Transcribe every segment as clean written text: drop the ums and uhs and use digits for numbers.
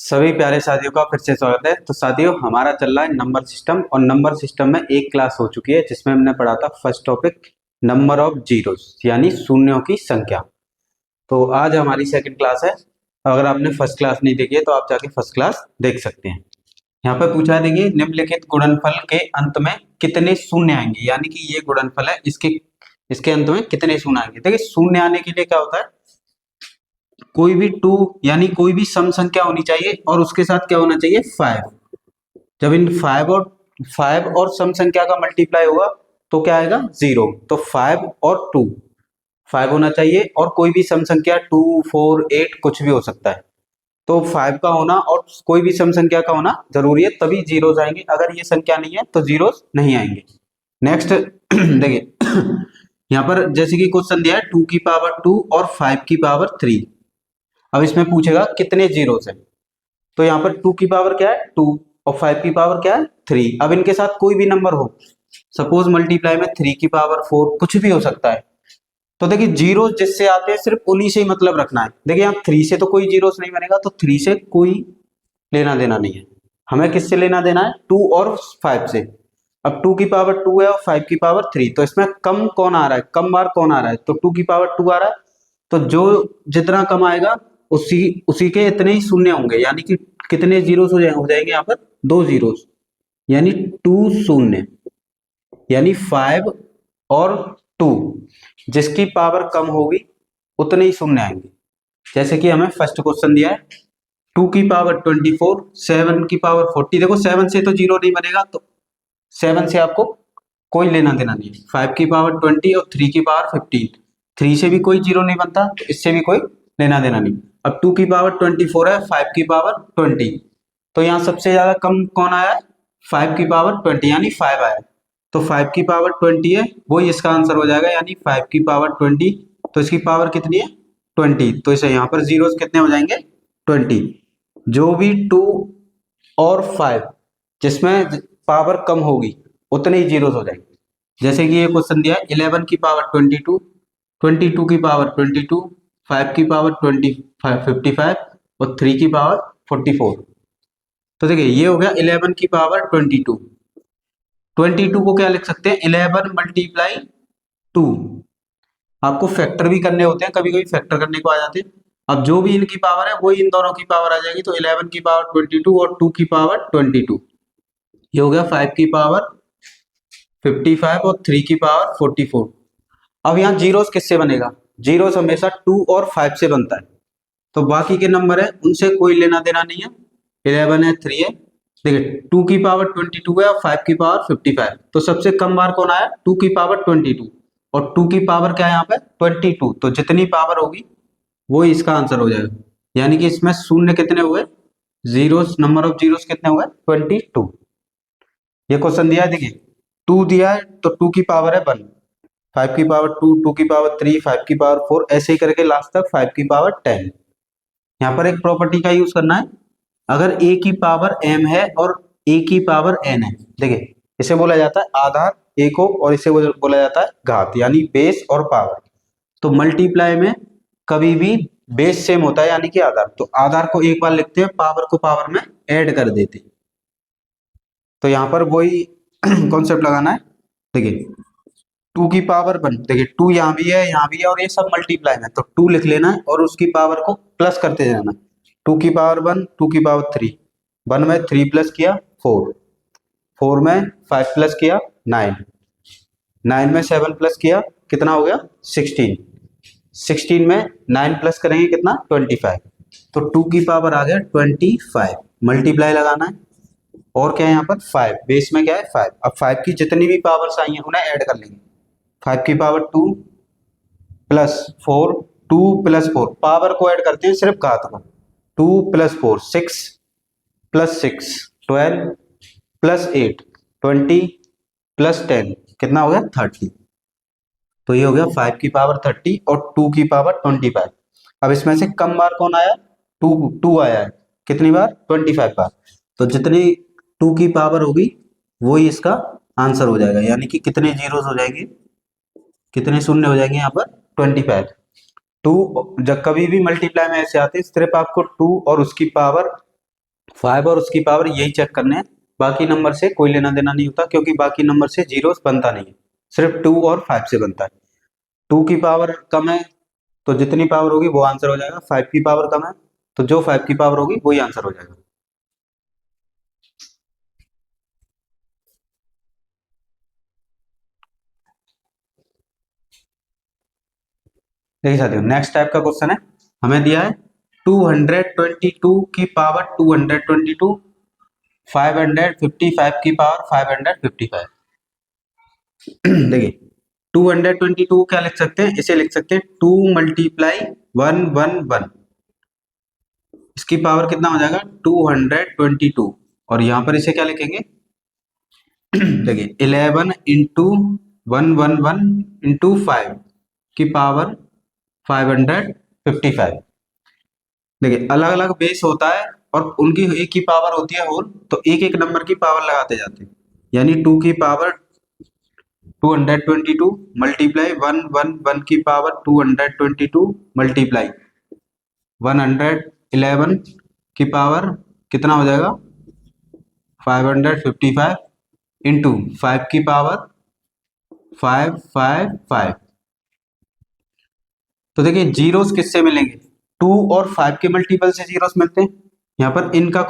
सभी प्यारे साथियों का फिर से स्वागत है। तो साथियों, हमारा चल रहा है नंबर सिस्टम और नंबर सिस्टम में एक क्लास हो चुकी है जिसमें हमने पढ़ा था first topic number of zeros यानी शून्यों की संख्या। तो आज हमारी सेकंड क्लास है। अगर आपने फर्स्ट क्लास नहीं देखी है तो आप जाके फर्स्ट क्लास देख सकते हैं। यहाँ पर पूछा है, देखिए, निम्नलिखित गुणनफल के अंत में कितने शून्य आएंगे, यानी कि ये गुणनफल है, इसके अंत में कितने शून्य आएंगे। देखिए, शून्य आने के लिए क्या होता है, कोई भी टू यानी कोई भी सम संख्या होनी चाहिए और उसके साथ क्या होना चाहिए, 5। जब इन 5 और सम संख्या का मल्टीप्लाई होगा तो क्या आएगा, 0। तो 5 और 2, 5 होना चाहिए और कोई भी सम संख्या 2, 4, 8 कुछ भी हो सकता है। तो 5 का होना और कोई भी सम संख्या का होना जरूरी है, तभी जीरोस आएंगे। अगर ये संख्या नहीं है तो जीरोस नहीं आएंगे। नेक्स्ट देखिए, यहाँ पर जैसे कि क्वेश्चन दिया है 2 की पावर 2 और 5 की पावर 3। अब इसमें पूछेगा कितने जीरोस है। तो यहाँ पर 2 की पावर क्या है, 2, और 5 की पावर क्या है, 3। अब इनके साथ कोई भी नंबर हो, सपोज मल्टीप्लाई में 3 की पावर 4 कुछ भी हो सकता है। तो देखिए, जीरो जिससे आते हैं सिर्फ उन्हीं से ही मतलब रखना है। देखिए, यहाँ 3 से तो कोई जीरोस नहीं बनेगा, तो 3 से कोई लेना देना नहीं है। हमें किससे लेना देना है, 2 और 5 से। अब 2 की पावर 2 है और 5 की पावर 3, तो इसमें कम कौन आ रहा है, कम बार कौन आ रहा है, तो 2 की पावर 2 आ रहा है। तो जो जितना कम आएगा उसी उसी के इतने ही शून्य होंगे, यानी कि कितने जीरोस हो जाएंगे यहाँ पर, 2 जीरोस, यानी 2 शून्य, यानी 5 और 2। जिसकी पावर कम होगी उतने ही शून्य आएंगे। जैसे कि हमें फर्स्ट क्वेश्चन दिया है 2 की पावर 24, 7 की पावर 40। देखो, 7 से तो जीरो नहीं बनेगा, तो 7 से आपको कोई लेना देना नहीं है। 5 की पावर 20 और 3 की पावर 15, 3 से भी कोई जीरो नहीं बनता, तो इससे भी कोई लेना देना नहीं। अब 2 की पावर 24 है, 5 की पावर 20, तो यहाँ सबसे ज्यादा कम कौन आया है, 5 की पावर 20, यानी 5 आया। तो 5 की पावर 20 है, वही इसका आंसर हो जाएगा, यानी 5 की पावर 20। तो इसकी पावर कितनी है, 20। तो इसे यहाँ पर जीरोस कितने हो जाएंगे, 20। जो भी 2 और 5 जिसमें पावर कम होगी उतने ही जीरोस हो जाएंगे। जैसे कि ये क्वेश्चन दिया है 11 की पावर 22, 22 की पावर 22, 5 की पावर 55 और 3 की पावर 44। तो देखिए, ये हो गया 11 की पावर 22। 22 को क्या लिख सकते हैं, 11 मल्टीप्लाई 2। आपको फैक्टर भी करने होते हैं, कभी कभी फैक्टर करने को आ जाते हैं। अब जो भी इनकी पावर है वही इन दोनों की पावर आ जाएगी। तो 11 की पावर 22 और 2 की पावर 22, ये हो गया 5 की पावर 55 और 3 की पावर 44। अब यहाँ जीरोस किससे बनेगा, जीरोस हमेशा 2 और 5 से बनता है। तो बाकी के नंबर है उनसे कोई लेना देना नहीं है। 11 है, 3 है। देखिए, 2 की पावर 22 है और 5 की पावर 55, तो सबसे कम बार कौन आया, 2 की पावर 22, और 2 की पावर क्या है यहाँ पे, 22। तो जितनी पावर होगी वो ही इसका आंसर हो जाएगा। यानी कि इसमें शून्य कितने हुए, जीरोस, नंबर ऑफ जीरोस कितने हुए, 22। ये क्वेश्चन दिया है, देखिए 2 दिया है तो 2 की पावर है 1, 5 की पावर 2, 2 की पावर 3, 5 की पावर 4, ऐसे ही करके लास्ट तक 5 की पावर 10। यहाँ पर एक प्रॉपर्टी का यूज करना है, अगर a की पावर m है और a की पावर n है, देखिए इसे बोला जाता है आधार a को, और इसे बोला जाता है घात, यानी बेस और पावर। तो मल्टीप्लाई में कभी भी बेस सेम होता है, यानी कि आधार। तो आधार को एक बार लिखते हैं, पावर को पावर में ऐड कर देते हैं। तो यहाँ पर वही कॉन्सेप्ट लगाना है। देखिए 2 की पावर 1, देखिए 2 यहाँ भी है, यहाँ भी है, और ये सब मल्टीप्लाई में, तो 2 लिख लेना है और उसकी पावर को प्लस करते जाना। 2 की पावर 1, 2 की पावर 3, 1 में 3 प्लस किया 4, 4 में 5 प्लस किया 9, 9 में 7 प्लस किया कितना हो गया, 16, 16 में 9 प्लस करेंगे कितना, 25। तो 2 की पावर आ गया 25। मल्टीप्लाई लगाना है, और क्या है यहाँ पर 5, बेस में क्या है 5। अब 5 की जितनी भी पावर्स आई हैं उन्हें ऐड कर लेंगे। 5 की पावर 2 प्लस 4, 2 प्लस 4, पावर को ऐड करते हैं सिर्फ घात को। 2 प्लस 4 6 प्लस 6 12 प्लस 8 20 प्लस 10 कितना हो गया 30। तो ये हो गया 5 की पावर 30 और 2 की पावर 25। अब इसमें से कम बार कौन आया, 2 आया है, कितनी बार, 25 बार। तो जितनी 2 की पावर होगी वही इसका आंसर हो जाएगा, यानी कि कितने जीरोस हो जाएंगे, कितने शून्य हो जाएंगे यहाँ पर, 25। 2 जब कभी भी मल्टीप्लाई में ऐसे आते हैं, सिर्फ आपको 2 और उसकी पावर 5 और उसकी पावर यही चेक करने हैं, बाकी नंबर से कोई लेना देना नहीं होता, क्योंकि बाकी नंबर से जीरोस बनता नहीं है, सिर्फ 2 और 5 से बनता है। 2 की पावर कम है तो जितनी पावर होगी वो आंसर हो जाएगा, 5 की पावर कम है तो जो 5 की पावर होगी वही आंसर हो जाएगा। देखिए साथियों, नेक्स्ट टाइप का क्वेश्चन है, हमें दिया है 222 की पावर 222, 555 की पावर 555। देखिए 222 क्या लिख सकते हैं, इसे लिख सकते हैं 2 मल्टीप्लाई 111, इसकी पावर कितना हो जाएगा 222, और यहां पर इसे क्या लिखेंगे देखिए 11 इंटू 111 इंटू 5 की पावर 555। देखिए अलग अलग बेस होता है और उनकी एक ही पावर होती है होल, तो एक एक नंबर की पावर लगाते जाते हैं, यानी 2 की पावर 222 मल्टीप्लाई 111 की पावर 222 मल्टीप्लाई 111 की पावर कितना हो जाएगा 555 इंटू 5 की पावर 555। तो देखिए जीरोस किससे मिलेंगे, 2 और 5 के मल्टीपल से जीरोस मिलते हैं। यहाँ पर इनका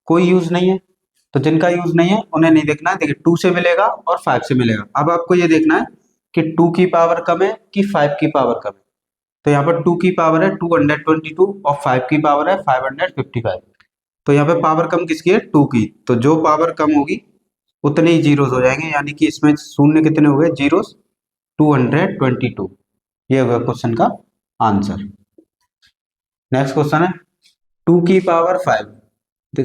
कोई यूज नहीं है, तो जिनका यूज नहीं है उन्हें नहीं देखना है। देखिए 2 से मिलेगा और 5 से मिलेगा। अब आपको ये देखना है कि 2 की पावर कम है कि 5 की पावर कम है। तो यहाँ पर 2 की पावर है 222 और 5 की पावर है 555। तो यहाँ पे पावर कम किसकी है, 2 की। तो जो पावर कम होगी उतने ही जीरोस हो जाएंगे, यानी कि इसमें शून्य कितने हो गए, जीरोस 222। ये होगा क्वेश्चन का आंसर। नेक्स्ट क्वेश्चन है 2 की पावर 5,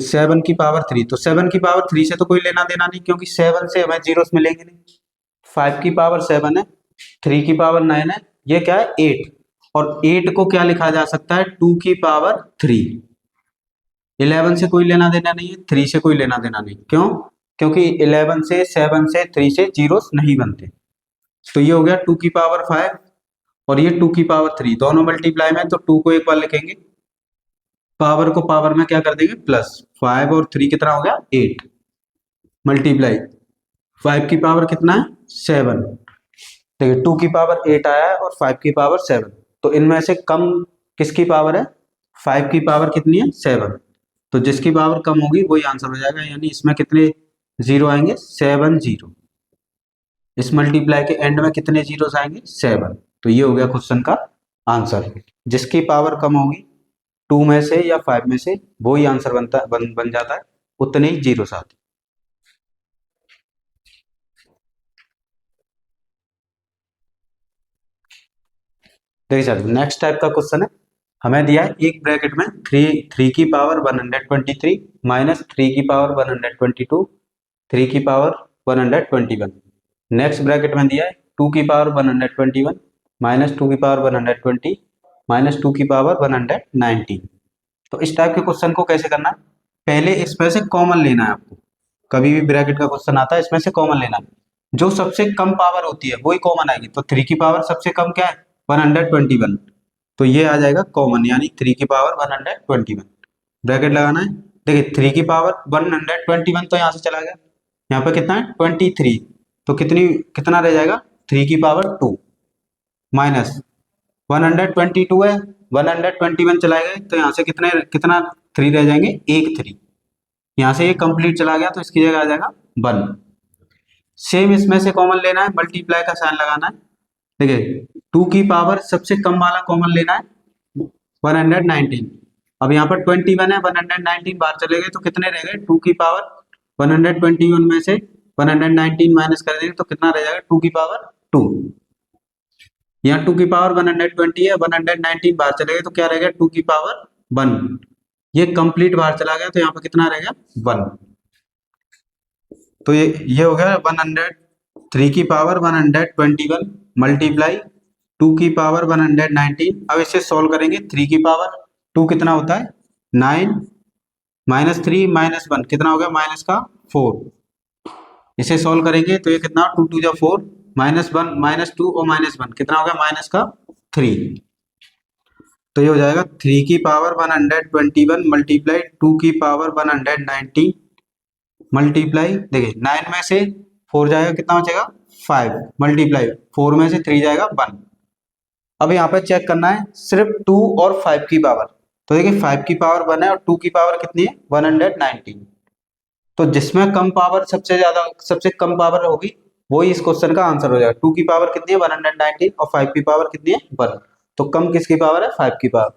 7 की पावर 3। तो 7 की पावर 3 से तो कोई लेना देना नहीं, क्योंकि 7 से हमें जीरोस मिलेंगे नहीं। 5 की पावर 7 है, 3 की पावर 9 है, ये क्या है 8, और 8 को क्या लिखा जा सकता है 2 की पावर 3। 11 से कोई लेना देना नहीं है, 3 से कोई लेना देना नहीं, क्यों, क्योंकि 11 से 7 से 3 से जीरोस नहीं बनते। तो ये हो गया 2 की पावर 5 और ये 2 की पावर 3, दोनों मल्टीप्लाई में, तो 2 को एक बार लिखेंगे, पावर को पावर में क्या कर देंगे प्लस, 5 और 3 कितना हो गया 8, मल्टीप्लाई 5 की पावर कितना है 7। देखिए 2 की पावर 8 आया है और 5 की पावर 7, तो इनमें से कम किसकी पावर है, 5 की पावर कितनी है 7। तो जिसकी पावर कम होगी वही आंसर हो जाएगा, यानी इसमें कितने जीरो आएंगे 7 जीरो। इस मल्टीप्लाई के एंड में कितने जीरोस आएंगे 7। तो ये हो गया क्वेश्चन का आंसर। जिसकी पावर कम होगी 2 में से या 5 में से वो ही आंसर बन जाता है, उतने ही जीरोस आते हैं। देखिए सर नेक्स्ट टाइप का क्वेश्चन है, हमें दिया है एक ब्रैकेट में 3 की पावर 123 माइनस 3 की पावर 122, 3 की पावर 121। नेक्स्ट ब्रैकेट में दिया है 2 की पावर 121 माइनस 2 की पावर 120 माइनस 2 की पावर 119। तो इस टाइप के क्वेश्चन को कैसे करना है, पहले इसमें से कॉमन लेना है आपको। कभी भी ब्रैकेट का क्वेश्चन आता है इसमें से कॉमन लेना है, जो सबसे कम पावर होती है वही कॉमन आएगी। तो 3 की पावर सबसे कम क्या है 121, तो ये आ जाएगा कॉमन, यानी 3 की पावर 121। ब्रैकेट लगाना है, देखिए 3 की पावर 121 तो यहाँ से चला गया, यहाँ पे कितना है 23, तो कितना रह जाएगा 3 की पावर 2 माइनस 122 है, 121 चला गया, तो यहाँ से कितना 3 रह जाएंगे, एक 3, यहाँ से ये कंप्लीट चला गया तो इसकी जगह आ जाएगा 1। सेम इसमें से कॉमन लेना है, मल्टीप्लाई का साइन लगाना है। देखिए 2 की पावर सबसे कम वाला कॉमन लेना है 119। अब यहाँ पर 21 है, 119 बाहर चले गए तो कितने रह गए 2 की पावर 121 में से 119 माइनस कर देंगे तो कितना रह जाएगा 2 की पावर 2। यहाँ 2 की पावर 120 है, 119 बाहर चले गए तो क्या रह गया 2 की पावर 1। ये कंप्लीट बाहर चला गया तो यहाँ पर कितना रह गया 1। तो ये हो गया 3 की पावर 121 मल्टीप्लाई 2 की पावर 119। अब इसे सॉल्व करेंगे, 3 की पावर 2 कितना होता है 9 माइनस 3 माइनस 1 कितना हो गया माइनस का 4। इसे सॉल्व करेंगे तो ये कितना 2 2 जा 4 माइनस 1 माइनस 2 और माइनस 1 कितना हो गया माइनस का 3। तो ये हो जाएगा 3 की पावर 121 मल्टीप्लाई 2 की पावर 119 मल्टीप्लाई, देखिए 9 में से 4 जाएगा कितना बचेगा 5 मल्टीप्लाई 4 में से 3 जाएगा 1। अब यहाँ पे चेक करना है सिर्फ 2 और 5 की पावर। तो देखिए 5 की पावर 1 है और 2 की पावर कितनी है 119। तो जिसमें कम पावर सबसे कम पावर होगी वही इस क्वेश्चन का आंसर हो जाएगा। 2 की पावर कितनी है 119 और 5 की पावर कितनी है 1। तो कम किसकी पावर है 5 की पावर।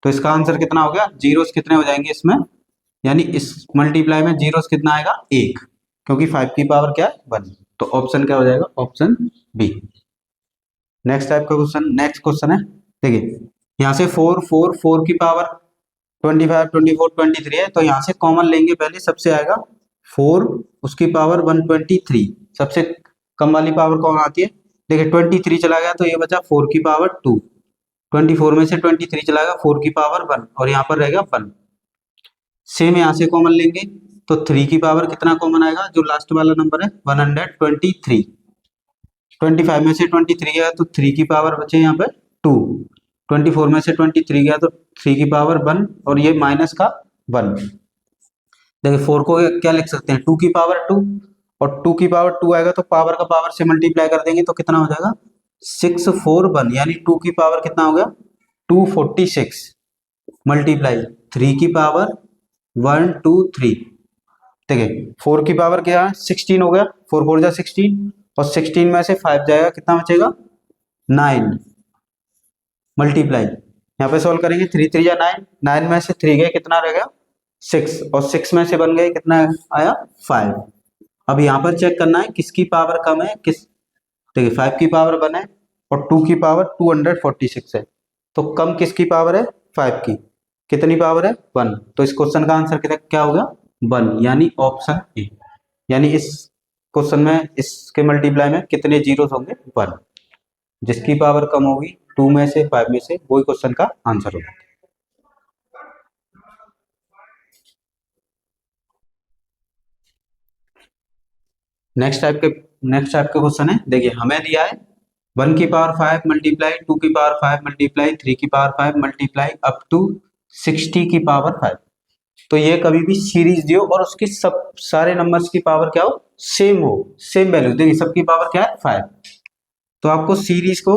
तो इसका आंसर कितना हो गया, जीरोस कितने हो जाएंगे इसमें, यानी इस मल्टीप्लाई में जीरोस कितना आएगा 1, क्योंकि 5 की पावर क्या है 1। तो ऑप्शन क्या हो जाएगा, ऑप्शन बी। नेक्स्ट टाइप का क्वेश्चन, नेक्स्ट क्वेश्चन है, देखिए यहाँ से 4 की पावर 25 24 23 है, तो यहाँ से कॉमन लेंगे पहले, सबसे आएगा 4 उसकी पावर 123, सबसे कम वाली पावर कौन आती है, देखिए 23 चला गया तो ये बचा 4 की पावर 2, 24 में से 23 चला गया 4 की पावर 1 और यहाँ पर रहेगा 1। सेम यहाँ से कॉमन लेंगे तो 3 की पावर कितना कॉमन आएगा, जो लास्ट वाला नंबर है 123, 25 में से 23 गया तो 3 की पावर बचे यहाँ पे 2, 24 में से 23 गया तो 3 की पावर 1 और ये माइनस का 1। देखिए 4 को क्या लिख सकते हैं 2 की पावर 2 और 2 की पावर 2 आएगा तो पावर का पावर से मल्टीप्लाई कर देंगे तो कितना हो जाएगा 641, यानी 2 की पावर कितना हो गया 246 मल्टीप्लाई 3 की पावर 1 2 3। देखिए 4 की पावर क्या है 16 हो गया, 4 4 जा 16 और 16 में से 5 जाएगा कितना बचेगा 9 मल्टीप्लाई, यहाँ पे सॉल्व करेंगे 3 3 जा 9, 9 में से 3 गए कितना रह गया 6 और 6 में से 1 गए कितना आया 5। अब यहाँ पर चेक करना है किसकी पावर कम है देखिए 5 की पावर 1 है और 2 की पावर 246 है, तो कम किसकी पावर है 5 की, कितनी पावर है 1। तो इस क्वेश्चन का आंसर क्या होगा 1, यानी ऑप्शन ए। यानी इस क्वेश्चन में इसके मल्टीप्लाई में कितने जीरोस होंगे 1, जिसकी पावर कम होगी 2 में से 5 में से वही क्वेश्चन का आंसर होगा। नेक्स्ट टाइप के क्वेश्चन है, देखिए हमें दिया है 1 की पावर 5 मल्टीप्लाई 2 की पावर 5 मल्टीप्लाई 3 की पावर 5 मल्टीप्लाई अप टू 60 की पावर 5। तो ये कभी भी सीरीज दियो और उसकी सब सारे नंबर्स की पावर क्या हो सेम हो, सेम वैल्यू, देखिए सबकी पावर क्या है 5। तो आपको सीरीज को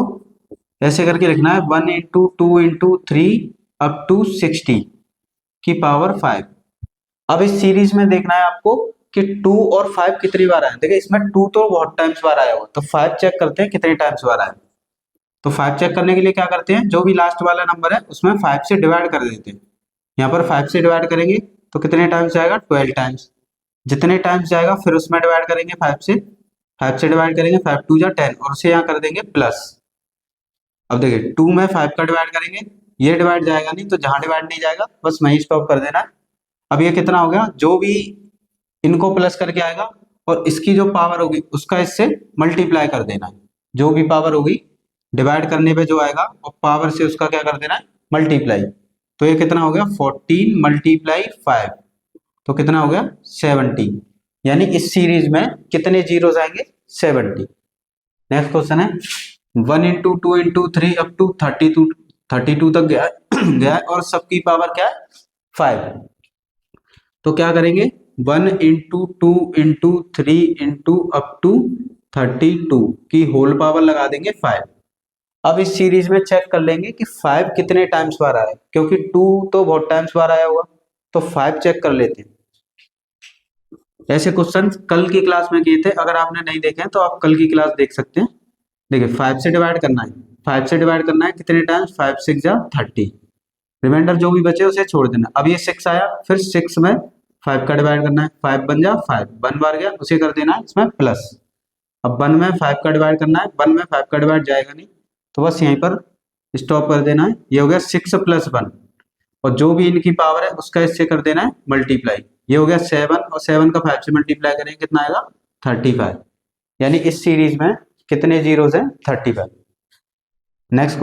ऐसे करके लिखना है 1 इंटू 2 इंटू 3 अप टू 60 की पावर 5। अब इस सीरीज में देखना है आपको कि 2 और 5 कितनी बार आए, देखिए इसमें 2 तो बहुत टाइम्स बार आया हुआ, तो 5 चेक करते हैं कितने टाइम्स बार आए। तो 5 चेक करने के लिए क्या करते हैं, जो भी लास्ट वाला नंबर है उसमें 5 से डिवाइड कर देते हैं। यहाँ पर 5 से डिवाइड करेंगे तो कितने टाइम्स जाएगा 12 टाइम्स, जितने टाइम्स जाएगा फिर उसमें डिवाइड करेंगे 5 से डिवाइड करेंगे 5 2 जा 10 और उसे यहाँ कर देंगे प्लस। अब देखिए 2 में 5 का डिवाइड करेंगे, ये डिवाइड जाएगा नहीं तो जहां डिवाइड नहीं जाएगा बस वहीं स्टॉप कर देना है। अब ये कितना हो गया, जो भी इनको प्लस करके आएगा और इसकी जो पावर होगी उसका इससे मल्टीप्लाई कर देना है, जो भी पावर होगी डिवाइड करने पे जो आएगा और पावर से उसका क्या कर देना है मल्टीप्लाई। तो ये कितना हो गया 14 मल्टीप्लाई 5, तो कितना हो गया 70, यानी इस सीरीज में कितने जीरोस आएंगे 70। नेक्स्ट क्वेश्चन है 1 इंटू 2 इंटू 3 अप टू 32 तक गया है और सबकी पावर क्या है 5। तो क्या करेंगे 1 into 2 into 3 into up to 32 की होल पावर लगा देंगे 5। अब इस सीरीज में चेक कर लेंगे कि 5 कितने टाइम्स बार आया, क्योंकि 2 तो बहुत टाइम्स बार आया हुआ, तो 5 चेक कर लेते हैं। ऐसे क्वेश्चन कल की क्लास में किए थे, अगर आपने नहीं देखे हैं तो आप कल की क्लास देख सकते हैं। देखिए 5 से डिवाइड करना है, 5 से डिवाइड करना है कितने टाइम्स 5 6 जा 30, रिमाइंडर जो भी बचे उसे छोड़ देना। अब ये 6 आया, फिर 6 में 5 का डिवाइड करना है, 5 बन जा 5, 1 बार गया उसे कर देना है इसमें प्लस। अब 1 में 5 का डिवाइड करना है, 1 में 5 का डिवाइड जाएगा नहीं तो बस यहीं पर स्टॉप कर देना है। ये हो गया 6 प्लस 1 और जो भी इनकी पावर है उसका इससे कर देना है मल्टीप्लाई। ये हो गया 7 और 7 का 5 से मल्टीप्लाई करेंगे कितना आएगा 35, यानी इस सीरीज में कितने जीरोस हैं 35। नेक्स्ट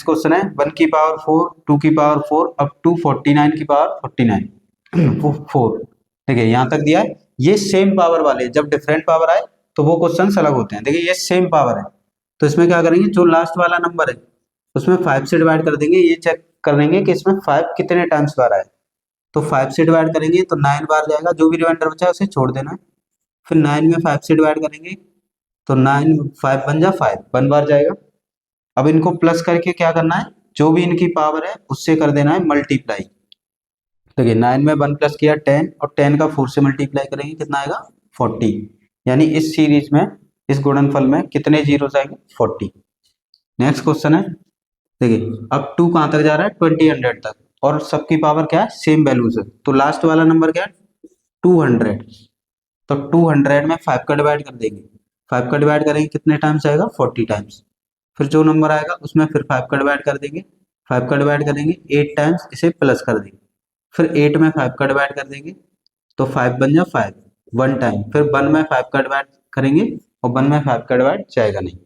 क्वेश्चन है 1 की पावर 4 2 की पावर 4 अप टू 49 की पावर 49 4। देखिए यहाँ तक दिया है, ये सेम पावर वाले, जब डिफरेंट पावर आए तो वो क्वेश्चन अलग होते हैं। देखिए ये सेम पावर है तो इसमें क्या करेंगे, जो लास्ट वाला नंबर है उसमें 5 से डिवाइड कर देंगे, ये चेक करेंगे कि इसमें 5 कितने टाइम्स बार आए। तो 5 से डिवाइड करेंगे तो 9 बार जाएगा, जो भी रिमाइंडर बचा है उसे छोड़ देना है। फिर 9 में 5 से डिवाइड करेंगे तो 9 5 बन जा 5 1 बार जाएगा। अब इनको प्लस करके क्या करना है, जो भी इनकी पावर है उससे कर देना है मल्टीप्लाई। देखिए 9 में 1 प्लस किया 10 और 10 का 4 से मल्टीप्लाई करेंगे कितना आएगा 40। यानी इस सीरीज में, इस गुणनफल में कितने जीरोस आएंगे 40। नेक्स्ट क्वेश्चन है, देखिए अब 2 कहाँ तक जा रहा है 20 तक और सबकी पावर क्या है सेम वैल्यूज है। तो लास्ट वाला नंबर क्या है 200। तो 200 में 5 का डिवाइड कर देंगे, 5 का डिवाइड करेंगे कितने टाइम्स आएगा 40 टाइम्स। फिर जो नंबर आएगा उसमें फिर 5 का डिवाइड कर देंगे, 5 का डिवाइड करेंगे 8 टाइम्स, इसे प्लस कर देंगे। फिर 8 में 5 का डिवाइड कर देंगे तो 5 बन जा 5 1 टाइम। फिर 1 में 5 का डिवाइड करेंगे और 1 में 5 का डिवाइड जाएगा नहीं।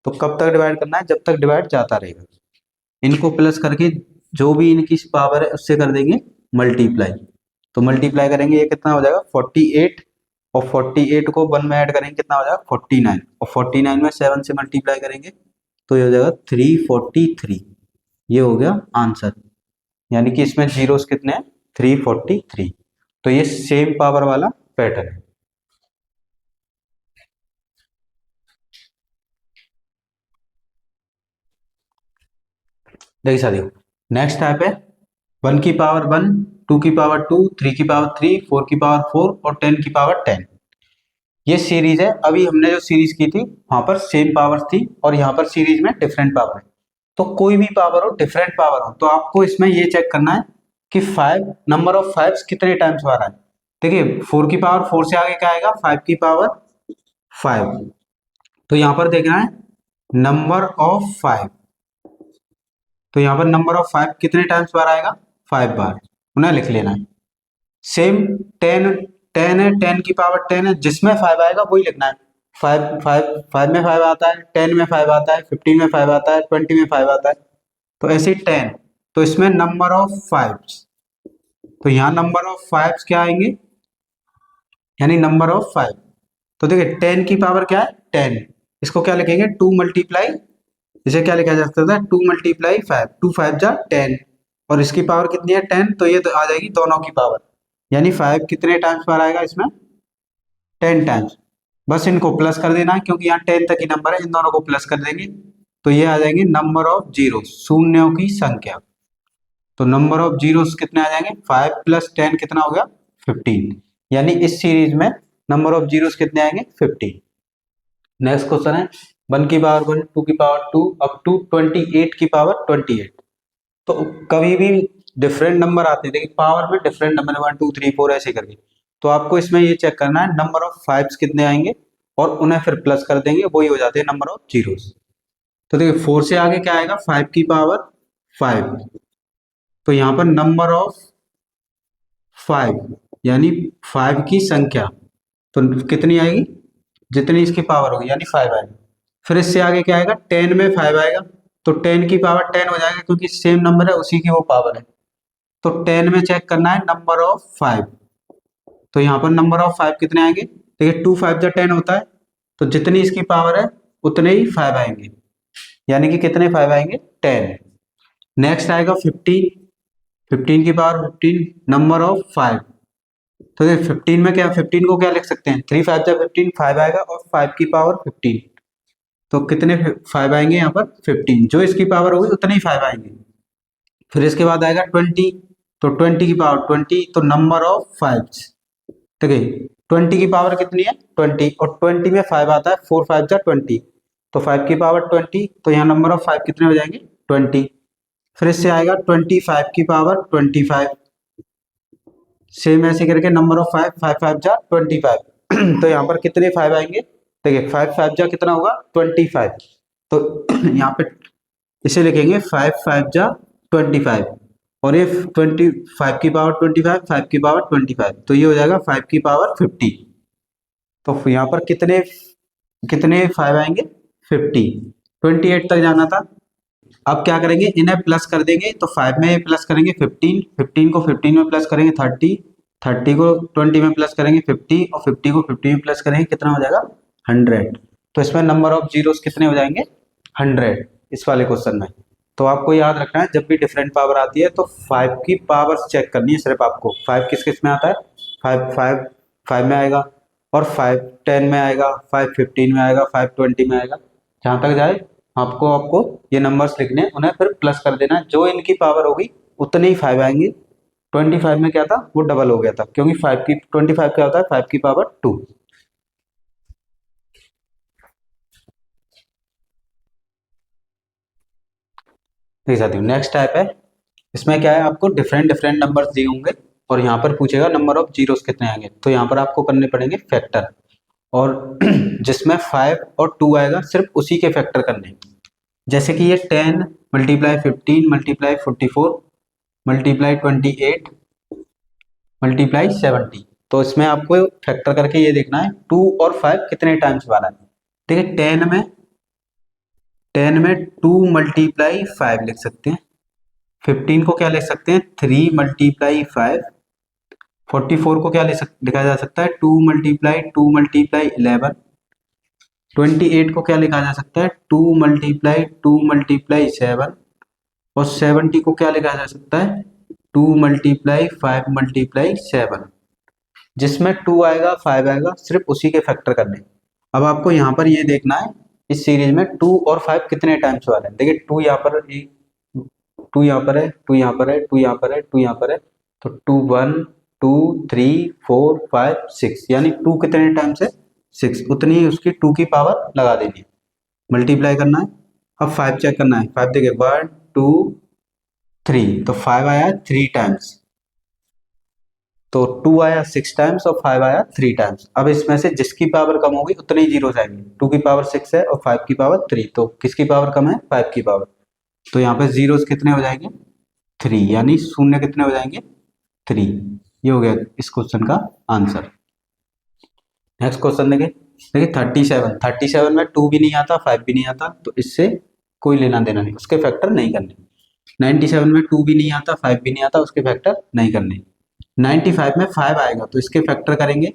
तो कब तक डिवाइड करना है, जब तक डिवाइड जाता रहेगा। इनको प्लस करके जो भी इनकी पावर है उससे कर देंगे मल्टीप्लाई। तो मल्टीप्लाई करेंगे ये कितना हो जाएगा 48 और 48 को 1 में ऐड करेंगे कितना हो जाएगा 49 और 49 में 7 से मल्टीप्लाई करेंगे तो ये हो जाएगा 343। ये हो गया आंसर, यानी कि इसमें जीरोस कितने हैं 343। तो ये सेम पावर वाला पैटर्न है। देखिए साथियों नेक्स्ट टाइप है 1 की पावर 1, 2 की पावर 2, 3 की पावर 3, 4 की पावर 4 और 10 की पावर 10। ये सीरीज है, अभी हमने जो सीरीज की थी वहां पर सेम पावर थी और यहाँ पर सीरीज में डिफरेंट पावर है। तो कोई भी पावर हो डिफरेंट पावर हो तो आपको इसमें ये चेक करना है कि 5 नंबर ऑफ 5 कितने टाइम्स आ रहा है। देखिए 4 की पावर 4 से आगे क्या आएगा 5 की पावर 5। तो यहाँ पर देखना है नंबर ऑफ 5, तो यहाँ पर नंबर ऑफ 5 कितने टाइम्स बार आएगा 5 बार, उन्हें लिख लेना है। सेम 10 10 है, 10 की पावर 10 है, जिसमें 5 आएगा वही लिखना है। 5 में 5 आता है, 10 में 5 आता है, 15 में 5 आता है, 20 में 5 आता है। तो ऐसे ही 10, तो इसमें नंबर ऑफ 5, तो यहाँ नंबर ऑफ 5 क्या आएंगे, यानी नंबर ऑफ 5। तो देखिए 10 की पावर क्या है 10, इसको क्या लिखेंगे 2 मल्टीप्लाई, इसे क्या लिखा जा सकता है 2 मल्टीप्लाई 5, 2 5 जा 10 और इसकी पावर कितनी है 10, तो ये तो आ जाएगी दोनों की पावर, यानी 5 कितने टाइम्स पर आएगा इसमें 10 टाइम्स। बस इनको प्लस कर देना है क्योंकि यहाँ 10 तक की नंबर है, इन दोनों को प्लस कर देंगे तो ये आ जाएंगे नंबर ऑफ जीरो, शून्यों की संख्या। तो नंबर ऑफ जीरोस कितने आ जाएंगे 5 प्लस 10 कितना हो गया 15, यानी इस सीरीज में नंबर ऑफ जीरोस कितने आएंगे 15। नेक्स्ट क्वेश्चन है 1 की पावर 1, 2 की पावर 2 अप टू 28 की पावर 28। तो कभी भी डिफरेंट नंबर आते हैं, देखिए पावर में डिफरेंट नंबर 1 2 3 4 ऐसे करके, तो आपको इसमें ये चेक करना है नंबर ऑफ 5 कितने आएंगे और उन्हें फिर प्लस कर देंगे, वही हो जाते हैं नंबर ऑफ जीरोस। तो देखिए 4 से आगे क्या आएगा 5 की पावर 5, तो यहाँ पर नंबर ऑफ 5 यानी 5 की संख्या तो कितनी आएगी, जितनी इसकी पावर होगी यानी 5 आएगी। फिर इससे आगे क्या आएगा 10 में 5 आएगा, तो 10 की पावर 10 हो जाएगा क्योंकि सेम नंबर है उसी की वो पावर है। तो 10 में चेक करना है नंबर ऑफ 5, तो यहाँ पर नंबर ऑफ 5 कितने आएंगे, देखिए 2 5 10 होता है, तो जितनी इसकी पावर है उतने ही 5 आएंगे, यानी कि कितने 5 आएंगे 10। नेक्स्ट आएगा 15, 15 की पावर 15 नंबर ऑफ 5, तो 15 में क्या 15 को क्या लिख सकते हैं 3 5 जा 15 5 आएगा और 5 की पावर 15, तो कितने 5 आएंगे यहाँ पर 15, जो इसकी पावर होगी उतने ही 5 आएंगे। फिर इसके बाद आएगा 20, तो 20 की पावर 20, तो नंबर ऑफ 5, देखिए 20 की पावर कितनी है 20 और 20 में 5 आता है 4 5 जा 20, तो 5 की पावर 20, तो यहाँ नंबर ऑफ 5 कितने हो जाएंगे 20। फिर इससे आएगा 25 की पावर 25, सेम ऐसे करके नंबर ऑफ 5 5 5 जा 25, तो यहाँ पर कितने 5 आएंगे, देखिए 5 5 जा कितना होगा 25, तो यहाँ पे इसे लिखेंगे 5 5 जा 25 और ये 25 की पावर 25 5 की पावर 25, तो ये हो जाएगा 5 की पावर 50। तो यहाँ पर कितने कितने 5 आएंगे 50, 28 तक जाना था। अब क्या करेंगे इन्हें प्लस कर देंगे, तो 5 में प्लस करेंगे 15, 15 को 15 में प्लस करेंगे 30, 30 को 20 में प्लस करेंगे 50 और 50 को 50 में प्लस करेंगे कितना हो जाएगा 100। तो इसमें नंबर ऑफ जीरोस कितने हो जाएंगे 100 इस वाले क्वेश्चन में। तो आपको याद रखना है जब भी डिफरेंट पावर आती है तो 5 की पावर चेक करनी है सिर्फ आपको। 5 किस किस में आता है, 5 में आएगा, और 5 10 में आएगा, 5 15 में आएगा, 5 20 में आएगा, जहाँ तक जाए आपको आपको ये नंबर्स लिखने हैं, उन्हें फिर प्लस कर देना है। जो इनकी पावर होगी उतने ही 5 आएंगे। 25 में क्या था, वो डबल हो गया था, क्योंकि 25 क्या होता है, 5 की पावर 2। ठीक है साथियों, नेक्स्ट टाइप है, इसमें क्या है, आपको डिफरेंट डिफरेंट नंबर्स दिए होंगे और यहाँ पर पूछेगा नंबर ऑफ जीरोस कितने आएंगे, तो यहाँ पर आपको करने पड़ेंगे फैक्टर, और जिसमें 5 और 2 आएगा सिर्फ उसी के फैक्टर करने हैं। जैसे कि ये 10 मल्टीप्लाई 15 मल्टीप्लाई 44 मल्टीप्लाई 28 मल्टीप्लाई 70, तो इसमें आपको फैक्टर करके ये देखना है 2 और 5 कितने टाइम्स वाला है। ठीक है, 10 में 2 मल्टीप्लाई 5 लिख सकते हैं। 15 को क्या लिख सकते हैं, 3 मल्टीप्लाई 5। 44 को क्या लिखा जा सकता है, 2 मल्टीप्लाई 11। 28 को क्या लिखा जा सकता है, 2 मल्टीप्लाई 7। और 70 को क्या लिखा जा सकता है, 2 मल्टीप्लाई 5 मल्टीप्लाई 7। जिसमें 2 आएगा 5 आएगा सिर्फ उसी के फैक्टर करने। अब आपको यहाँ पर ये देखना है इस सीरीज में 2 और 5 कितने टाइम्स वाले हैं। देखिए 2 यहाँ पर, 2 यहाँ पर है, 2 यहाँ पर है, 2 यहाँ पर है, 2 यहाँ पर है, तो 2 1 2 3 4 5 6, यानी 2 कितने टाइम्स है, 6, उतनी ही उसकी 2 की पावर लगा देनी है, मल्टीप्लाई करना है। अब 5 चेक करना है, 5 देखिए 1 2 3, तो 5 आया 3 टाइम्स, तो 2 आया 6 टाइम्स और 5 आया 3 टाइम्स। अब इसमें से जिसकी पावर कम होगी उतने ही जीरो आएंगे। 2 की पावर 6 है और 5 की पावर 3, तो किसकी पावर कम है, 5 की पावर, तो यहाँ पे जीरोस कितने हो जाएंगे, 3, यानी शून्य कितने हो जाएंगे, 3। ये हो गया इस क्वेश्चन का आंसर। नेक्स्ट क्वेश्चन देखिए, 37 में 2 भी नहीं आता 5 भी नहीं आता, तो इससे कोई लेना देना नहीं, उसके फैक्टर नहीं करने। 97 में 2 भी नहीं आता 5 भी नहीं आता, उसके फैक्टर नहीं करने। 95 में 5 आएगा तो इसके फैक्टर करेंगे,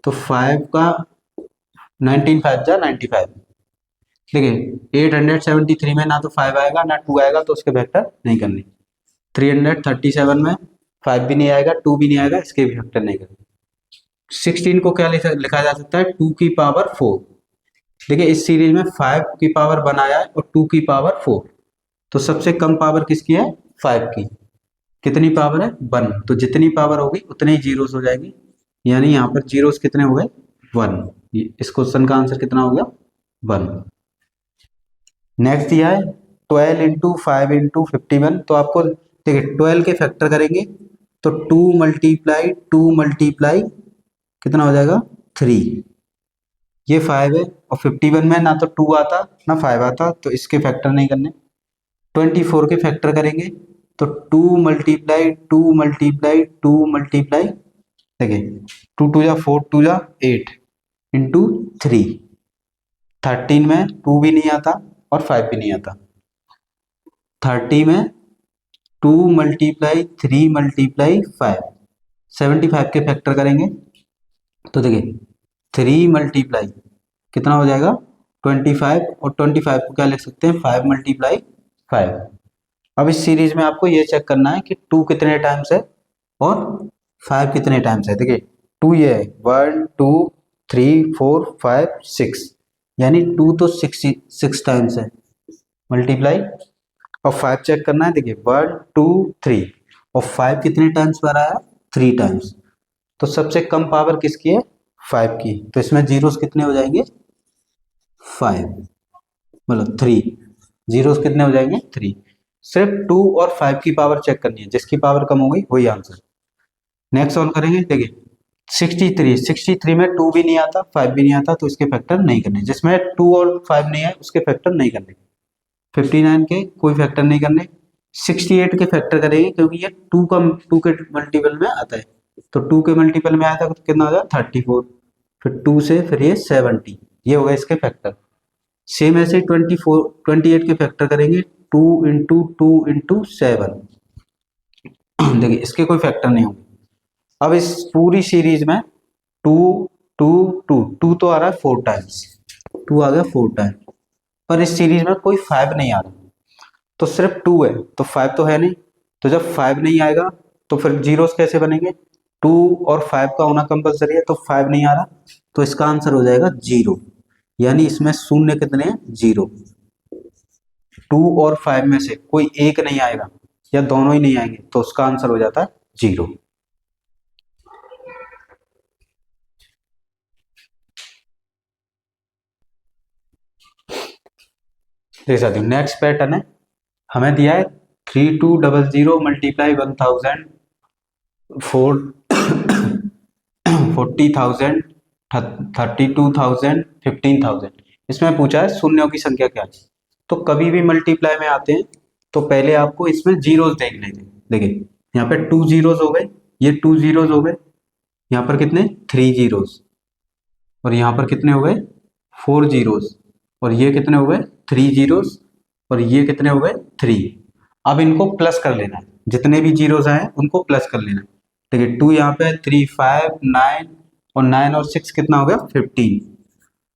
तो 5 का 19 5 जा 95। देखिए 873 में ना तो 5 आएगा ना 2 आएगा, तो उसके फैक्टर नहीं करने। 337 में 5 भी नहीं आएगा 2 भी नहीं आएगा, इसके भी फैक्टर नहीं करने। 16 को क्या लिखा जा सकता है, 2 की पावर 4। देखिए इस सीरीज में 5 की पावर 1 आया है और 2 की पावर 4, तो सबसे कम पावर किसकी है, 5 की। कितनी पावर है, 1, तो जितनी पावर होगी उतने ही जीरोस हो जाएगी, यानी यहाँ पर जीरोस कितने हो गए, 1। इस क्वेश्चन का आंसर कितना हो गया, 1। नेक्स्ट दिया है 12 इंटू 5 इंटू 51, तो आपको देखिए 12 के फैक्टर करेंगे तो 2 मल्टीप्लाई कितना हो जाएगा, 3। ये 5 है और 51 में ना तो 2 आता ना 5 आता, तो इसके फैक्टर नहीं करने। 24 के फैक्टर करेंगे तो 2 मल्टीप्लाई देखिए 2 2 जा 4 2 जा 8 इंटू 3। 13 में 2 भी नहीं आता और 5 भी नहीं आता। 30 में 2 मल्टीप्लाई 3 मल्टीप्लाई 5, 75 के फैक्टर करेंगे तो देखिए 3 मल्टीप्लाई कितना हो जाएगा, 25, और 25 को क्या लिख सकते हैं, 5 मल्टीप्लाई 5। अब इस सीरीज में आपको ये चेक करना है कि 2 कितने टाइम्स है और 5 कितने टाइम्स है। देखिए 2 ये है 1 2 3 4 5 6, यानी 2 तो 6 टाइम्स है, मल्टीप्लाई, और 5 चेक करना है। देखिए 1 2 3 और 5 कितने टाइम्स पर आया, 3 टाइम्स, तो सबसे कम पावर किसकी है, 5 की, तो इसमें जीरोस कितने हो जाएंगे, 5, मतलब 3, जीरोस कितने हो जाएंगे, 3। सिर्फ 2 और 5 की पावर चेक करनी है, जिसकी पावर कम हो गई वही आंसर। नेक्स्ट सॉल्व करेंगे। देखिए 63 में 2 भी नहीं आता 5 भी नहीं आता, तो इसके फैक्टर नहीं करने। जिसमें 2 और 5 नहीं है उसके फैक्टर नहीं करने। 59 के कोई फैक्टर नहीं करने। 68 के फैक्टर करेंगे क्योंकि ये 2 के मल्टीपल में आता है, तो 2 के मल्टीपल में आता है तो कितना हो जाएगा, 34, फिर 2 से फिर ये 70, ये होगा इसके फैक्टर। सेम ऐसे 28 के फैक्टर करेंगे, 2 इंटू 2 इंटू 7। देखिए इसके कोई फैक्टर नहीं होंगे। अब इस पूरी सीरीज में 2 2 2 2 तो आ रहा है 4 टाइम्स, 2 आ गया 4 टाइम्स, पर इस सीरीज में कोई 5 नहीं आ रहा, तो सिर्फ 2 है, तो 5 तो है नहीं। तो जब 5 नहीं आएगा तो फिर जीरोस कैसे बनेंगे? 2 और 5 का होना कंपलसरी है, तो 5 नहीं आ रहा, तो इसका आंसर हो जाएगा 0। यानी इसमें शून्य कितने हैं? 0। 2 और 5 में से कोई एक नहीं आएगा या दोनों ही नहीं आएंगे, तो उसका आंसर हो जाता है 0। देख सकते हो नेक्स्ट पैटर्न है, हमें दिया है 3200 मल्टीप्लाई 1000 4 40,000 32,000 15,000। इसमें पूछा है शून्यों की संख्या क्या है। तो कभी भी मल्टीप्लाई में आते हैं तो पहले आपको इसमें जीरोस देख लेंगे। देखिए यहाँ पे 2 जीरोस हो गए, ये 2 जीरोस हो गए, यहाँ पर कितने 3 जीरोस, और यहाँ पर कितने हो गए 4 जीरोस, और ये कितने हो गए 3 जीरोस, और ये कितने हो गए 3। अब इनको प्लस कर लेना है, जितने भी जीरोस आए उनको प्लस कर लेना है। देखिए 2 यहाँ पे 3 5 9, और 9 और 6 कितना हो गया 15।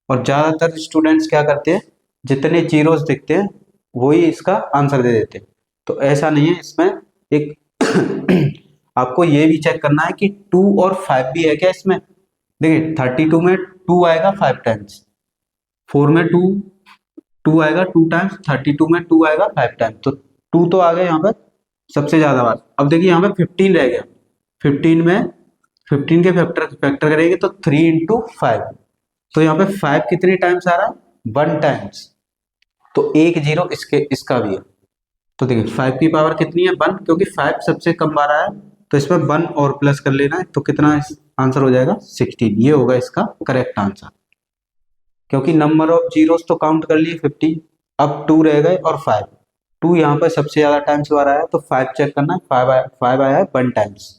और ज़्यादातर स्टूडेंट्स क्या करते हैं, जितने जीरोस दिखते हैं वही इसका आंसर दे देते हैं। तो ऐसा नहीं है, इसमें एक आपको ये भी चेक करना है कि 2 और 5 भी है क्या इसमें। देखिए 32 में 2 आएगा 5 टाइम्स, 4 में 2 2 आएगा 2 टाइम्स, 32 में 2 आएगा 5 टाइम्स, तो 2 तो आ गए यहाँ पर सबसे ज्यादा बार। अब देखिए यहाँ पे 15 रह गया, 15 में 15 के फैक्टर करेंगे तो 3 इंटू 5, तो यहाँ पे 5 कितने टाइम्स आ रहा है 1 टाइम्स, तो एक जीरो इसका भी है। तो देखिए 5 की पावर कितनी है 1, क्योंकि 5 सबसे कम बार आया है, तो इसमें 1 और प्लस कर लेना है, तो कितना आंसर हो जाएगा 16। ये होगा इसका करेक्ट आंसर, क्योंकि नंबर ऑफ जीरोस तो काउंट कर लिए 15, अब 2 रह गए और 5। 2 यहाँ पर सबसे ज्यादा टाइम्स बार आया, तो 5 चेक करना है, 5 आया है 1 टाइम्स,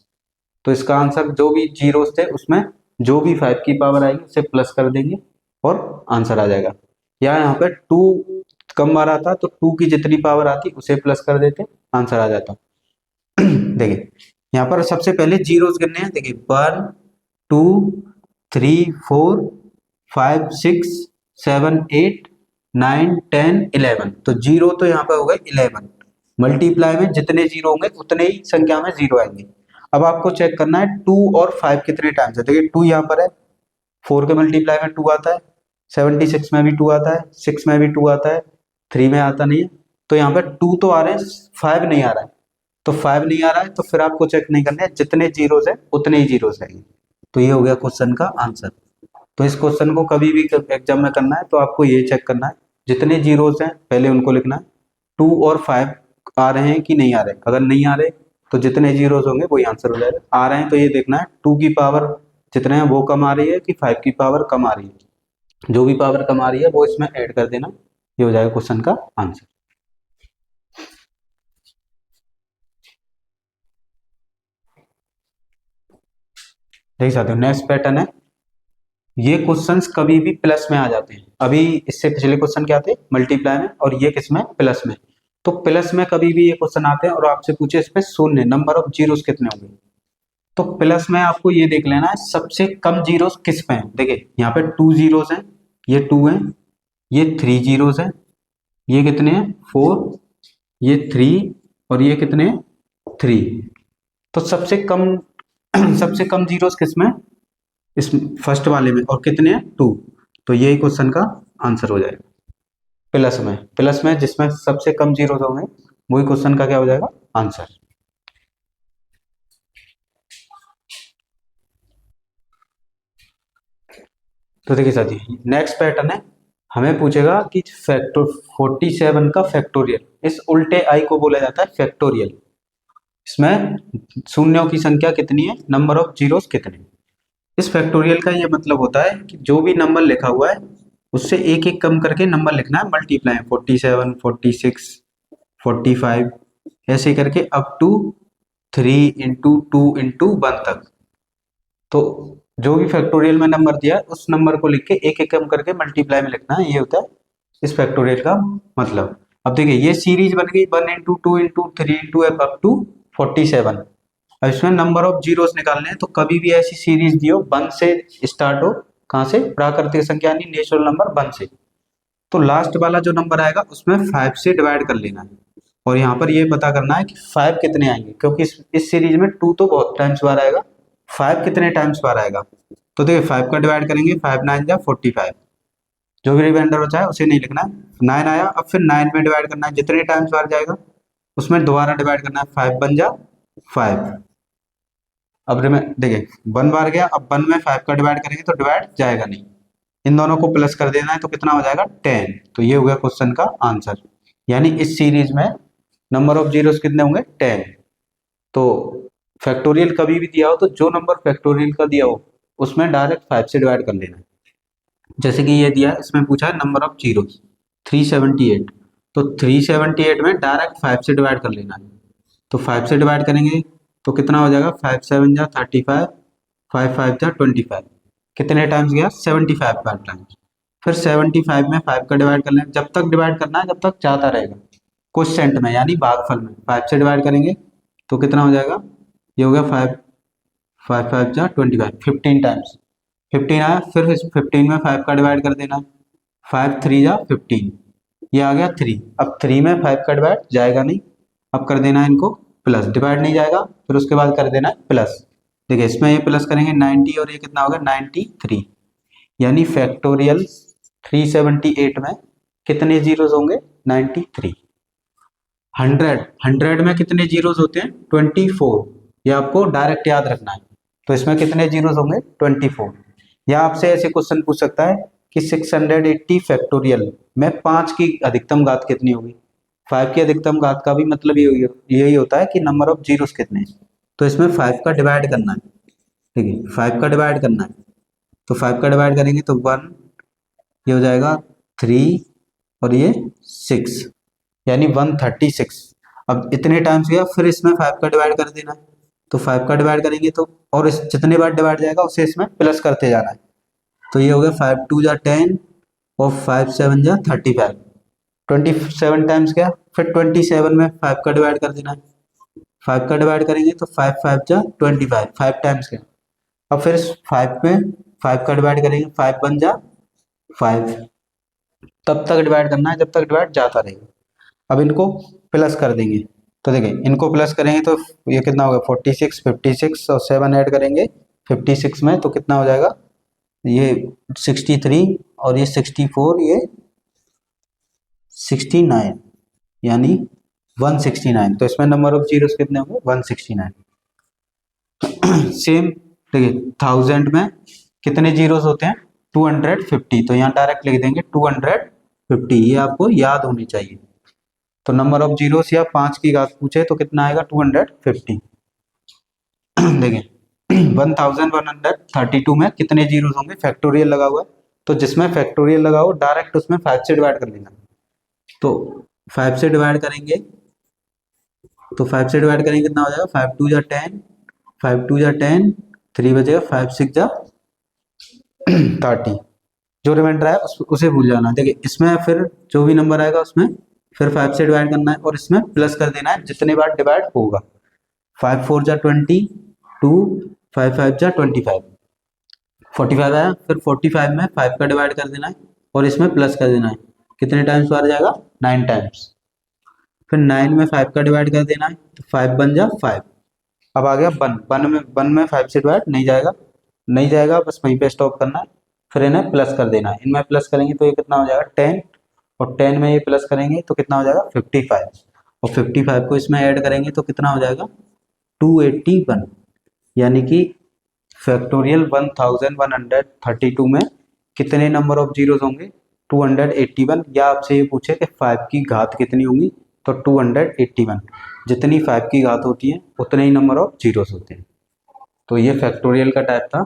तो इसका आंसर जो भी जीरोस थे उसमें जो भी 5 की पावर आएगी उसे प्लस कर देंगे और आंसर आ जाएगा। या यहाँ पे 2 कम बार आता तो 2 की जितनी पावर आती उसे प्लस कर देते, आंसर आ जाता। देखिए यहाँ पर सबसे पहले जीरोस गिनने हैं। देखिए 1 2 3 4 5 6 7 8 9 10 11, तो जीरो तो यहाँ पे हो गए 11। मल्टीप्लाई में जितने जीरो होंगे उतने ही संख्या में जीरो आएंगे। अब आपको चेक करना है 2 और 5 कितने टाइम्स है। देखिए 2 यहाँ पर है, 4 के मल्टीप्लाई में 2 आता है, 76 में भी 2 आता है, 6 में भी 2 आता है, 3 में आता नहीं है, तो यहाँ पे 2 तो आ रहे हैं 5 नहीं आ रहा है। तो 5 नहीं आ रहा है तो फिर आपको चेक नहीं करना है, जितने जीरोस है उतने ही जीरोस आएंगे। तो ये हो गया क्वेश्चन का आंसर। तो इस क्वेश्चन को कभी भी एग्जाम में करना है तो आपको ये चेक करना है, जितने जीरोस हैं पहले उनको लिखना है, 2 और 5 आ रहे हैं कि नहीं आ रहे। अगर नहीं आ रहे तो जितने जीरोस होंगे वही आंसर हो जाएगा। आ रहे हैं तो ये देखना है 2 की पावर जितने हैं वो कम आ रही है कि 5 की पावर कम आ रही है। जो भी पावर कम आ रही है वो इसमें ऐड कर देना, ये हो जाएगा क्वेश्चन का आंसर। देख सकते हो नेक्स्ट पैटर्न है, ये क्वेश्चंस कभी भी प्लस में आ जाते हैं। अभी इससे पिछले क्वेश्चन क्या थे मल्टीप्लाई में, और ये किस में प्लस में। तो प्लस में कभी भी ये क्वेश्चन आते हैं और आपसे पूछे इसमें शून्य नंबर ऑफ जीरोस कितने होंगे। तो प्लस में आपको ये देख लेना है सबसे कम जीरोस किस पे हैं। देखिए यहाँ पे 2 जीरोस हैं, ये 2 हैं, ये 3 जीरोस हैं, ये कितने हैं 4, ये 3, और ये कितने हैं 3। तो सबसे कम सबसे कम जीरोस किस में, इस फर्स्ट वाले में, और कितने हैं 2। तो यही क्वेश्चन का आंसर हो जाएगा प्लस में। प्लस में जिसमें सबसे कम जीरोस होंगे वही क्वेश्चन का क्या हो जाएगा आंसर। तो देखिए साथी नेक्स्ट पैटर्न है, हमें पूछेगा कि फैक्टर 47 का फैक्टोरियल, इस उल्टे आई को बोला जाता है फैक्टोरियल। इसमें शून्यों की संख्या कितनी है, नंबर ऑफ जीरोस कितने। इस फैक्टोरियल का ये मतलब होता है कि जो भी नंबर लिखा हुआ है उससे एक एक कम करके नंबर लिखना है मल्टीप्लाई, 47 46 45 ऐसे करके अप टू 3 इंटू 2 इंटू 1 तक। तो जो भी फैक्टोरियल में नंबर दिया है उस नंबर को लिख के एक एक कम करके मल्टीप्लाई में लिखना है, ये होता है इस फैक्टोरियल का मतलब। अब देखिए ये सीरीज बन गई 1 into 2 into 3 into up to 47। अब इसमें नंबर ऑफ जीरोस निकालने हैं, तो कभी भी ऐसी सीरीज दियो 1 से स्टार्ट हो, कहाँ से, प्राकृतिक संख्या यानी नेचुरल नंबर 1 से, तो लास्ट वाला जो नंबर आएगा उसमें 5 से डिवाइड कर लेना है। और यहाँ पर ये पता करना है कि 5 कितने आएंगे, क्योंकि इस सीरीज में 2 तो बहुत टाइम्स बार आएगा, 5 कितने टाइम्स बार आएगा। तो देखिए 5 का डिवाइड करेंगे, 5 9 जा 45, जो भी रिमाइंडर बचा है उसे नहीं लिखना है। 9 आया, अब फिर 9 में डिवाइड करना है, जितने टाइम्स बार जाएगा उसमें दोबारा डिवाइड करना है, 5 बन जा 5। अब देखिए 1 बार गया, अब 1 में 5 का डिवाइड करेंगे तो डिवाइड जाएगा नहीं, इन दोनों को प्लस कर देना है तो कितना हो जाएगा 10। तो ये हो गया क्वेश्चन का आंसर, यानी इस सीरीज में नंबर ऑफ जीरोस कितने होंगे 10। तो फैक्टोरियल कभी भी दिया हो तो जो नंबर फैक्टोरियल का दिया हो उसमें डायरेक्ट 5 से डिवाइड कर लेना है। जैसे कि ये दिया है, इसमें पूछा है नंबर ऑफ जीरोस 378, तो 378 में डायरेक्ट 5 से डिवाइड कर लेना है। तो 5 से डिवाइड करेंगे तो कितना हो जाएगा, 5 7 जा 35, 5 5 जा 25, कितने टाइम्स गया 75 टाइम्स। फिर 75 में 5 का डिवाइड कर लें, जब तक डिवाइड करना है जब तक जाता रहेगा, क्वोशिएंट में यानी भागफल में 5 से डिवाइड करेंगे तो कितना हो जाएगा, ये हो गया 5 5 5 जा 25, 15 टाइम्स 15 आया। फिर 15 में 5 का डिवाइड कर देना, 5 3 जा 15, ये आ गया 3। अब 3 में 5 का डिवाइड जाएगा नहीं, अब कर देना है इनको प्लस, डिवाइड नहीं जाएगा, फिर उसके बाद कर देना है प्लस। देखिए इसमें ये प्लस करेंगे 90 और ये कितना होगा 93, यानी फैक्टोरियल 378 में कितने जीरोस होंगे 93। 100 में कितने जीरोस होते हैं 24, ये आपको डायरेक्ट याद रखना है। तो इसमें कितने जीरोस होंगे 24। या आपसे ऐसे क्वेश्चन पूछ सकता है कि 680 फैक्टोरियल में 5 की अधिकतम घात कितनी होगी। 5 की अधिकतम घात का भी मतलब यही होता है कि नंबर ऑफ जीरोस कितने हैं। तो इसमें 5 का डिवाइड करना है, ठीक है 5 का डिवाइड करना है। तो 5 का डिवाइड करेंगे तो 1, ये हो जाएगा 3 और ये 6, यानी 136। अब इतने टाइम्स गया, फिर इसमें 5 का डिवाइड कर देना है। तो 5 का डिवाइड करेंगे तो और इस जितने बार डिवाइड जाएगा उसे इसमें प्लस करते जाना है। तो ये हो गया 5 2 जा 10 और 5 7 जा 35, 27 टाइम्स गया। फिर 27 में 5 का डिवाइड कर देना है, 5 का डिवाइड करेंगे तो 5 5 जा 25, 5 टाइम्स गया। अब फिर 5 में 5 का डिवाइड करेंगे, 5 बन जा 5, तब तक डिवाइड करना है जब तक डिवाइड जाता रहेगा। अब इनको प्लस कर देंगे, तो देखिए इनको प्लस करेंगे तो ये कितना होगा 46, 56 और 7 ऐड करेंगे 56 में तो कितना हो जाएगा, ये 63 और ये 64, ये 69, यानी 169। तो इसमें नंबर ऑफ जीरोस कितने होंगे 169। सेम देखिए 1000 में कितने जीरोस होते हैं 250, तो यहाँ डायरेक्ट लिख देंगे 250, ये आपको याद होनी चाहिए। तो नंबर ऑफ जीरोस या 5 की घात पूछे तो कितना आएगा 250। देखिए 1132 में कितने जीरोस होंगे, फैक्टोरियल लगा हुआ है तो जिसमें फैक्टोरियल लगा हो डायरेक्ट उसमें 5 से डिवाइड कर लेना। तो 5 से डिवाइड करेंगे तो 5 से डिवाइड करेंगे कितना हो जाएगा 5 2 जा 10, 5 2 जा 10, 3 बचेगा 5 6 जा 30, जो रिमाइंडर है उसे भूल जाना। देखिए इसमें फिर जो भी नंबर आएगा उसमें फिर 5 से डिवाइड करना है और इसमें प्लस कर देना है जितने बार डिवाइड होगा। 5 4 जा 20, 2 5 5 जा 25, 45 आया। फिर 45 में 5 का डिवाइड कर देना है और इसमें प्लस कर देना है, कितने टाइम्स बार जाएगा 9 टाइम्स। फिर 9 में 5 का डिवाइड कर देना है तो 5 बन जा 5। अब आ गया 1 में 5 से डिवाइड नहीं जाएगा, बस वहीं पे स्टॉप करना है। फिर इन्हें प्लस कर देना है, इनमें प्लस करेंगे तो ये कितना हो जाएगा 10, और 10 में ये प्लस करेंगे तो कितना हो जाएगा 55, और 55 को इसमें ऐड करेंगे तो कितना हो जाएगा 281, यानी कि फैक्टोरियल 1132 में कितने नंबर ऑफ जीरोस होंगे 281। या आपसे ये पूछे कि 5 की घात कितनी होंगी तो 281, जितनी 5 की घात होती है उतने ही नंबर ऑफ जीरोस होते हैं। तो ये फैक्टोरियल का टाइप था।